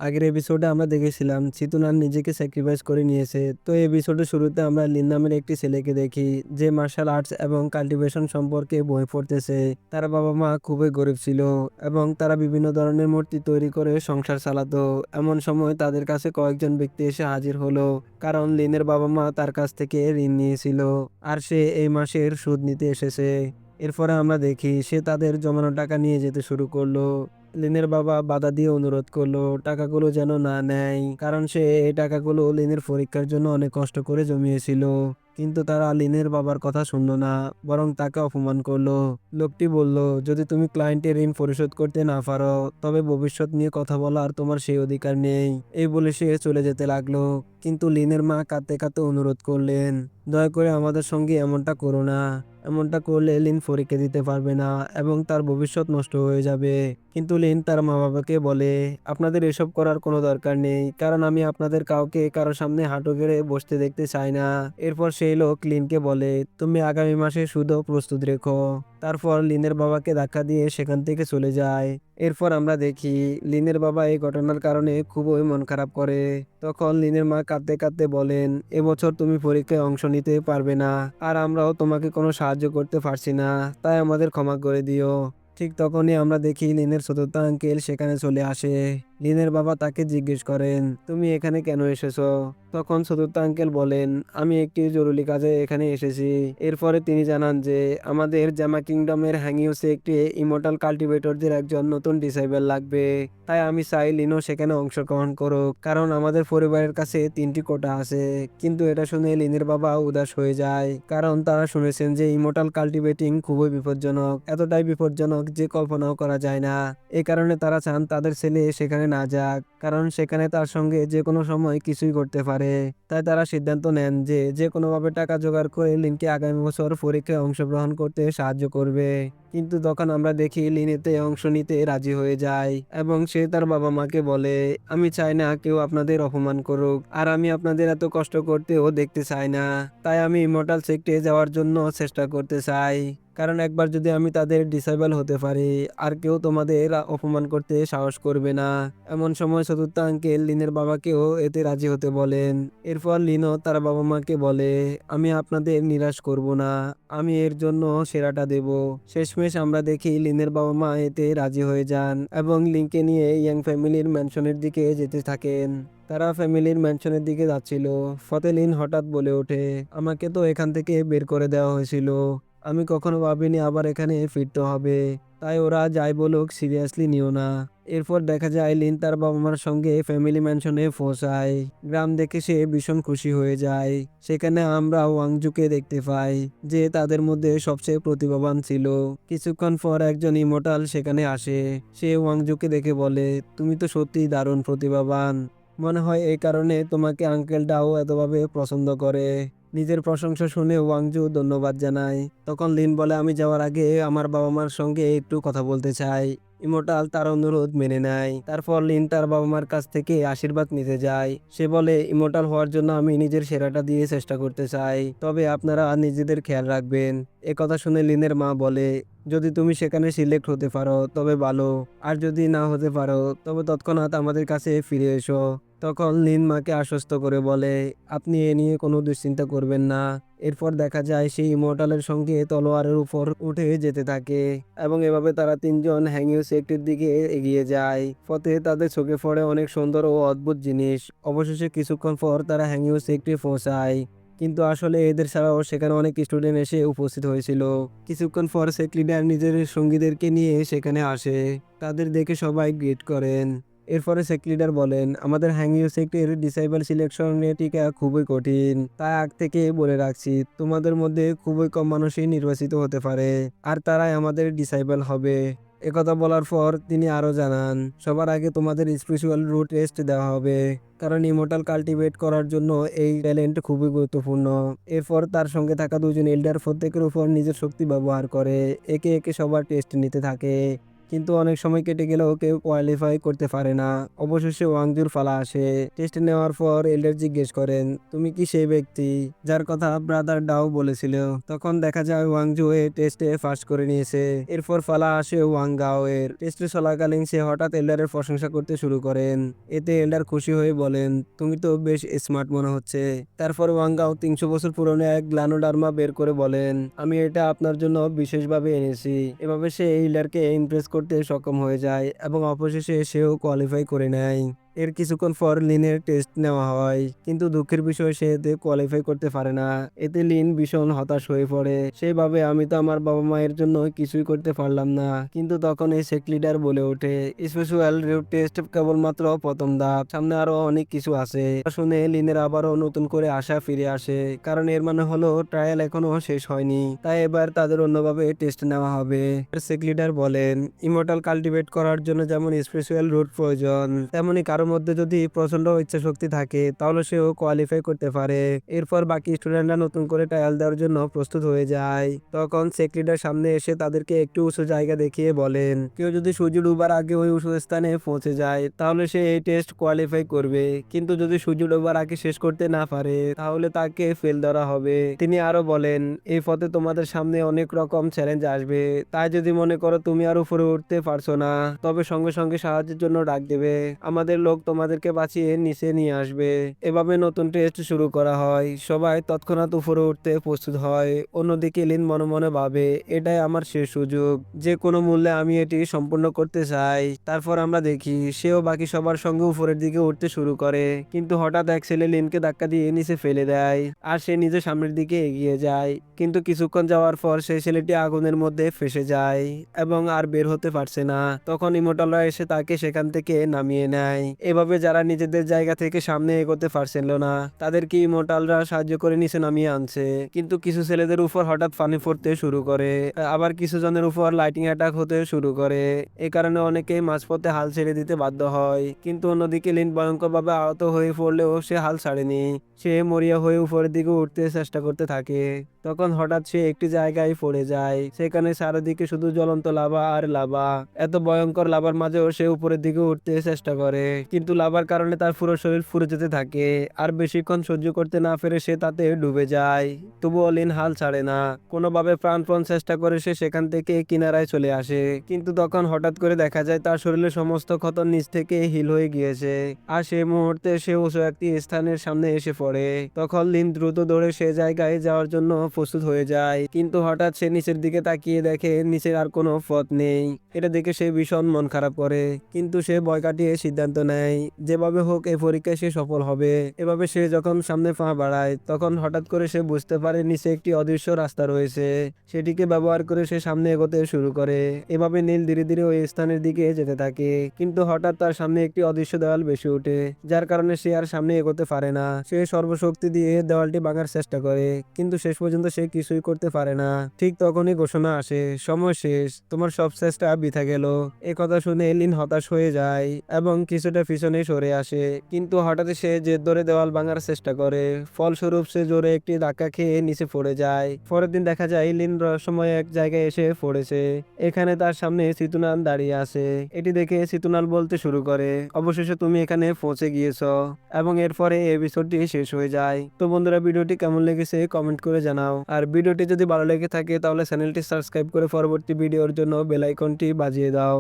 আগের এপিসোডে আমরা দেখেছিলাম চিতুনান নিজেকে স্যাক্রিফাইস করে নিয়েছে। তো এই এপিসোডের শুরুতে আমরা লিন নামের একটি ছেলেকে দেখি যে মার্শাল আর্টস এবং কাল্টিভেশন সম্পর্কে বই পড়তেছে। তার বাবা মা খুবই গরিব ছিল এবং তারা বিভিন্ন ধরনের মূর্তি তৈরি করে সংসার চালাতো। এমন সময় তাদের কাছে কয়েকজন ব্যক্তি এসে হাজির হলো, কারণ লিনের বাবা মা তার কাছ থেকে ঋণ নিয়েছিল আর সে এই মাসের সুদ নিতে এসেছে। এরপরে আমরা দেখি সে তাদের জমানো টাকা নিয়ে যেতে শুরু করলো। লিনের বাবা বাধা দিয়ে অনুরোধ করলো টাকাগুলো যেন না নেয়, কারণ সে এই টাকাগুলো লিনের পরীক্ষার জন্য অনেক কষ্ট করে জমিয়েছিল। কিন্তু তারা লিনের বাবার কথা শুনলো না, বরং তাকে অপমান করলো। লোকটি বলল, যদি তুমি ক্লায়েন্টের ঋণ পরিশোধ করতে না পারো তবে ভবিষ্যৎ নিয়ে কথা বলার তোমার সেই অধিকার নেই। এই বলে সে চলে যেতে লাগলো। কিন্তু লিনের মা কাঁদতে কাঁদতে অনুরোধ করলেন, দয়া করে আমাদের সঙ্গে এমনটা করো না। এমনটা করলে লিন পরীক্ষা দিতে পারবে না এবং তার ভবিষ্যৎ নষ্ট হয়ে যাবে। কিন্তু লিন তার মা বাবাকে বলে, আপনাদের এসব করার কোনো দরকার নেই, কারণ আমি আপনাদের কাউকে কারো সামনে হাঁটু গেড়ে বসতে দেখতে চাই না। এরপর সেই লোক লিনকে বলে, তুমি আগামী মাসে সুদও প্রস্তুত রেখো। তারপর লিনের বাবাকে ধাক্কা দিয়ে সেখান থেকে চলে যায়। এরপর আমরা দেখি লিনের বাবা এই ঘটনার কারণে খুবই মন খারাপ করে। তখন লিনের মা কাঁদতে কাঁদতে বলেন, এবছর তুমি পরীক্ষায় অংশ নিতে পারবে না আর আমরাও তোমাকে কোনো সাহায্য করতে পারছি না, তাই আমাদের ক্ষমা করে দিও। ঠিক তখনই আমরা দেখি লিনের চতুর্থ আঙ্কেল সেখানে চলে আসে। লিনের বাবা তাকে জিজ্ঞেস করেন, তুমি এখানে কেন এসেছো? তখন চতুর্থ আঙ্কেল বলেন, আমি একটি জরুরি কাজে এখানে এসেছি। এরপরে তিনি জানান যে আমাদের জামা কিংডমের হ্যাংইউসে একটি ইমোর্টাল কাল্টিভেটরদের একজন নতুন ডিসাইবল লাগবে। তাই আমি চাই লিনো সেখানে অংশগ্রহণ করুক, কারণ আমাদের পরিবারের কাছে 3টি কোটা আছে। কিন্তু এটা শুনে লিনের বাবা উদাস হয়ে যায়, কারণ তারা শুনেছেন যে ইমোর্টাল কাল্টিভেটিং খুবই বিপজ্জনক, এতটাই বিপজ্জনক যে কল্পনাও করা যায় না। এই কারণে তারা চান তাদের ছেলে সেখানে না যাক, কারণ সেখানে তার সঙ্গে যে কোনো সময় কিছুই করতে পারে। তাই তারা সিদ্ধান্ত নেন যে যে কোনোভাবে টাকা জোগাড় করে লিনকে আগামী বছর পরীক্ষায় অংশগ্রহণ করতে সাহায্য করবে। কিন্তু তখন আমরা দেখি লিন এতে অংশ নিতে রাজি হয়ে যায় এবং সে তার বাবা মাকে বলে, আমি চাই না কেউ আপনাদের অপমান করুক, আর আমি আপনাদের এত কষ্ট করতেও দেখতে চাই না। তাই আমি ইমর্টাল সেক্টে যাওয়ার জন্য চেষ্টা করতে চাই, কারণ একবার যদি আমি তাদের ডিসেবল হতে পারি আর কেউ তোমাদের অপমান করতে সাহস করবে না। এমন সময় চতুর্থ আঙ্কেল লিনের বাবাকেও এতে রাজি হতে বলেন। এরপর লিনও তার বাবা মাকে বলে, আমি আপনাদের নিরাশ করব না, আমি এর জন্য সেরাটা দেব। শেষমেশ আমরা দেখি লিনের বাবা মা এতে রাজি হয়ে যান এবং লিনকে নিয়ে ইয়াং ফ্যামিলির ম্যানশনের দিকে যেতে থাকেন। তারা ফ্যামিলির ম্যানশনের দিকে যাচ্ছিল। ফতে লিন হঠাৎ বলে ওঠে, আমাকে তো এখান থেকে বের করে দেওয়া হয়েছিল, আমি কখনো ভাবিনি আবার এখানে ফিরতে হবে। তাই ওরা যাই বলুক সিরিয়াসলি নিও না। এরপর দেখা যায় লিন তার বাবা মার সঙ্গে ফ্যামিলি ম্যানশনে পৌঁছায়। গ্রাম দেখে সে ভীষণ খুশি হয়ে যায়। সেখানে আমরা ওয়াংজুকে দেখতে পাই, যে তাদের মধ্যে সবচেয়ে প্রতিভাবান ছিল। কিছুক্ষণ পর একজন ইমোর্টাল সেখানে আসে। সে ওয়াংজুকে দেখে বলে, তুমি তো সত্যিই দারুণ প্রতিভাবান, মনে হয় এই কারণে তোমাকে আঙ্কেল ডাও এতভাবে পছন্দ করে। নিজের প্রশংসা শুনে ওয়াংজু ধন্যবাদ জানায়। তখন লিন বলে, আমি যাওয়ার আগে আমার বাবা মার সঙ্গে একটু কথা বলতে চাই। ইমোর্টাল তার অনুরোধ মেনে নেয়। তারপর লিন তার বাবা মার কাছ থেকে আশীর্বাদ নিতে যায়। সে বলে, ইমোর্টাল হওয়ার জন্য আমি নিজের সেরাটা দিয়ে চেষ্টা করতে চাই, তবে আপনারা নিজেদের খেয়াল রাখবেন। কথা শুনে লিনের মা বলে, যদি তুমি সেখানে সিলেক্ট হতে পারো তবে ভালো, আর যদি না হতে পারো তবে তৎক্ষণাৎ আমাদের কাছে ফিরে এসো। তখন লিন মাকে আশ্বস্ত করে বলে, আপনি এ নিয়ে কোনো দুশ্চিন্তা করবেন না। এরপর দেখা যায় সেই ইমোর্টালের সঙ্গে তলোয়ারের উপর উঠে যেতে থাকে এবং এভাবে তারা তিনজন হ্যাংইউ সেক্টর দিকে এগিয়ে যায়। পথে তাদের চোখে পড়ে অনেক সুন্দর ও অদ্ভুত জিনিস। অবশেষে কিছুক্ষণ পর তারা হ্যাংইউ সেক্টরে পৌঁছায়, কিন্তু আসলে এদের ছাড়াও সেখানে অনেক স্টুডেন্ট এসে উপস্থিত হয়েছিল। কিছুক্ষণ পর সেক লিডার নিজের সঙ্গীদেরকে নিয়ে সেখানে আসে। তাদের দেখে সবাই গ্রিট করেন। এরপরে সেক লিডার বলেন, আমাদের হ্যাংইউ সেক্টরের ডিসাইবল সিলেকশনে টিকা খুবই কঠিন, তাই আগ থেকে বলে রাখছি তোমাদের মধ্যে খুবই কম মানুষই নির্বাচিত হতে পারে, আর তারাই আমাদের ডিসাইবল হবে। একথা বলার পর তিনি আরো জানান, সবার আগে তোমাদের স্পেশাল রুট টেস্ট দেওয়া হবে, কারণ ইমোর্টাল কাল্টিভেট করার জন্য এই ট্যালেন্ট খুবই গুরুত্বপূর্ণ। এরপর তার সঙ্গে থাকা দুজন এল্ডার প্রত্যেকের উপর নিজের শক্তি ব্যবহার করে একে একে সবার টেস্ট নিতে থাকে। কিন্তু অনেক সময় কেটে গেলেও কেউ কোয়ালিফাই করতে পারে না। অবশেষে ওয়াংজুর পালা আসে। টেস্ট নেওয়ার পর এল্ডার জিজ্ঞেস করেন, তুমি কি সেই ব্যক্তি যার কথা ব্রাদার ডাও বলেছিল? তখন দেখা যায় ওয়াংজু এ টেস্টে পাস করে নিয়েছে। এরপর পালা আসে ওয়াং গাও এর। টেস্টে চলাকালীন সে হঠাৎ এল্ডারের প্রশংসা করতে শুরু করেন। এতে এল্ডার খুশি হয়ে বলেন, তুমি তো বেশ স্মার্ট মনে হচ্ছে। তারপর ওয়াং গাও 300 বছর পুরনো এক গ্লানোডার্মা বের করে বলেন, আমি এটা আপনার জন্য বিশেষভাবে এনেছি। এভাবে সে এল্ডারকে ইমপ্রেস করতে সক্ষম হয়ে যায় এবং অবশেষে সেও কোয়ালিফাই করে নেয়। এর কিছুক্ষণ পর লিনের টেস্ট নেওয়া হয়, কিন্তু দুঃখের বিষয় সে এতে কোয়ালিফাই করতে পারে না। এতে লিন ভীষণ হতাশ হয়ে পড়ে। সেভাবে আমি তো আমার বাবা মায়ের জন্য কিছুই করতে পারলাম না। কিন্তু তখন এই সেক লিডার বলে ওঠে, স্পেশাল রুট টেস্ট কেবলমাত্র প্রথম ধাপ, সামনে আরো অনেক কিছু আছে। শুনে লিনের আবারও নতুন করে আশা ফিরে আসে, কারণ এর মানে হলো ট্রায়াল এখনো শেষ হয়নি, তাই এবার তাদের অন্যভাবে টেস্ট নেওয়া হবে। সেক লিডার বলেন, ইমর্টাল কাল্টিভেট করার জন্য যেমন স্পেশাল রুট প্রয়োজন, তেমনি কারোর মধ্যে যদি প্রচন্ড ইচ্ছা শক্তি থাকে তাহলে সেও কোয়ালিফাই করতে পারে। এরপর বাকি স্টুডেন্টরা নতুন করে ট্রায়াল দেওয়ার জন্য প্রস্তুত হয়ে যায়। তখন সেক লিডার সামনে এসে তাদেরকে একটু উঁচু জায়গা দেখিয়ে বলেন, কেউ যদি সূর্য ডুবার আগে ওই উঁচু স্থানে পৌঁছে যায় তাহলে সে এই টেস্ট কোয়ালিফাই করবে, কিন্তু যদি সূর্য ডুবার আগে শেষ করতে না পারে তাহলে তাকে ফেল ধরা হবে। তিনি আরো বলেন, এই পথে তোমাদের সামনে অনেক রকম চ্যালেঞ্জ আসবে, তাই যদি মনে করো তুমি আর উপরে উঠতে পারছো না, তবে সঙ্গে সঙ্গে সাহায্যের জন্য ডাক দেবে, আমাদের লোক তোমাদেরকে বাঁচিয়ে নিচে নিয়ে আসবে। এভাবে নতুন টেস্ট শুরু করা হয়। সবাই তৎক্ষণাৎ উপরে উঠতে প্রস্তুত হয়। অন্যদিকে লিন মনে মনে ভাবে, এটাই আমার শেষ সুযোগ, যে কোনো মূল্যে আমি এটি সম্পূর্ণ করতে চাই। তারপর আমরা দেখি সেও বাকি সবার সঙ্গে উপরের দিকে উঠতে শুরু করে, কিন্তু হঠাৎ এক ছেলে লিনকে ধাক্কা দিয়ে নিচে ফেলে দেয় আর সে নিজে সামনের দিকে এগিয়ে যায়। কিন্তু কিছুক্ষণ যাওয়ার পর সেই ছেলেটি আগুনের মধ্যে ফেসে যায় এবং আর বের হতে পারছে না। তখন ইমোটালরা এসে তাকে সেখান থেকে নামিয়ে নেয়। এভাবে যারা নিজেদের জায়গা থেকে সামনে এগোতে পারছিল না তাদেরকে ইমোটালরা সাহায্য করে নিচে নামিয়ে আনছে। কিন্তু কিছু ছেলেদের উপর হঠাৎ পানি পড়তে শুরু করে, আবার কিছু জনের উপর লাইটিং অ্যাটাক হতে শুরু করে। এই কারণে অনেকেই মাঝপথে হাল ছেড়ে দিতে বাধ্য হয়। কিন্তু অন্যদিকে লিন ভয়ঙ্করভাবে আহত হয়ে পড়লেও সে হাল ছাড়েনি। সে মরিয়া হয়ে উপরের দিকে উঠতে চেষ্টা করতে থাকে। তখন হঠাৎ সে একটি জায়গায় পড়ে যায়। সেখানে চারিদিকে শুধু জ্বলন্ত লাভা আর লাভা। এত ভয়ঙ্কর লাভার মাঝেও সে উপরের দিকে উঠতে চেষ্টা করে, কিন্তু লাভার কারণে তার পুরো শরীর পুড়ে যেতে থাকে। আর বেশিক্ষণ সহ্য করতে না পেরে সে তাতে ডুবে যায়। তবুও লিন হাল ছাড়ে না। কোনোভাবে প্রাণপণ চেষ্টা করে সে সেখান থেকে কিনারায় চলে আসে। কিন্তু তখন হঠাৎ করে দেখা যায় তার শরীরের সমস্ত ক্ষত নিচ থেকে হিল হয়ে গিয়েছে। আর সেই মুহূর্তে সে উঁচু একটি স্থানের সামনে এসে পড়ে। তখন লিন দ্রুত দৌড়ে সে জায়গায় যাওয়ার জন্য প্রস্তুত হয়ে যায়, কিন্তু হঠাৎ সে নিচের দিকে তাকিয়ে দেখে নিচের আর কোনো পথ নেই। এটা দেখে সে ভীষণ মন খারাপ করে, কিন্তু সে ভয় কাটিয়ে সিদ্ধান্ত নেয় যেভাবে হোক এই পরীক্ষায় সে সফল হবে। এভাবে সে যখন সামনে পা বাড়ায় তখন হঠাৎ করে সে বুঝতে পারে নিচে একটি অদৃশ্য রাস্তা রয়েছে। সেটিকে ব্যবহার করে সে সামনে এগোতে শুরু করে। এভাবে নীল ধীরে ধীরে ওই স্থানের দিকে যেতে থাকে, কিন্তু হঠাৎ তার সামনে একটি অদৃশ্য দেওয়াল ভেসে ওঠে, যার কারণে সে আর সামনে এগোতে পারে না। সে সর্বশক্তি দিয়ে দেওয়ালটি ভাঙার চেষ্টা করে, কিন্তু শেষ পর্যন্ত সে কিছুই করতে পারে না। ঠিক তখনই ঘোষণা আসে, সময় শেষ, তোমার সব চেষ্টা বৃথা গেল। এ কথা শুনে লিন হতাশ হয়ে যায় এবং কিছুটা পিছনে সরে আসে, কিন্তু হঠাৎ সে জেদ ধরে দেওয়াল ভাঙার চেষ্টা করে। ফলস্বরূপ সে জোরে একটি ধাক্কা খেয়ে নিচে পড়ে যায়। পরের দিন দেখা যায় লিন রহস্যময় এক জায়গায় এসে পড়েছে। এখানে তার সামনে সিতুনাল দাঁড়িয়ে আছে। এটি দেখে সিতুনাল বলতে শুরু করে, অবশেষে তুমি এখানে পৌঁছে গিয়েছো। এবং এরপরে এপিসোডটি শেষ হয়ে যায়। তো বন্ধুরা, ভিডিওটি কেমন লেগেছে কমেন্ট করে জানাও। আর ভিডিওটি যদি ভালো লেগে থাকে তাহলে চ্যানেলটি সাবস্ক্রাইব করে পরবর্তী ভিডিওর জন্য বেল আইকনটি বাজিয়ে দাও।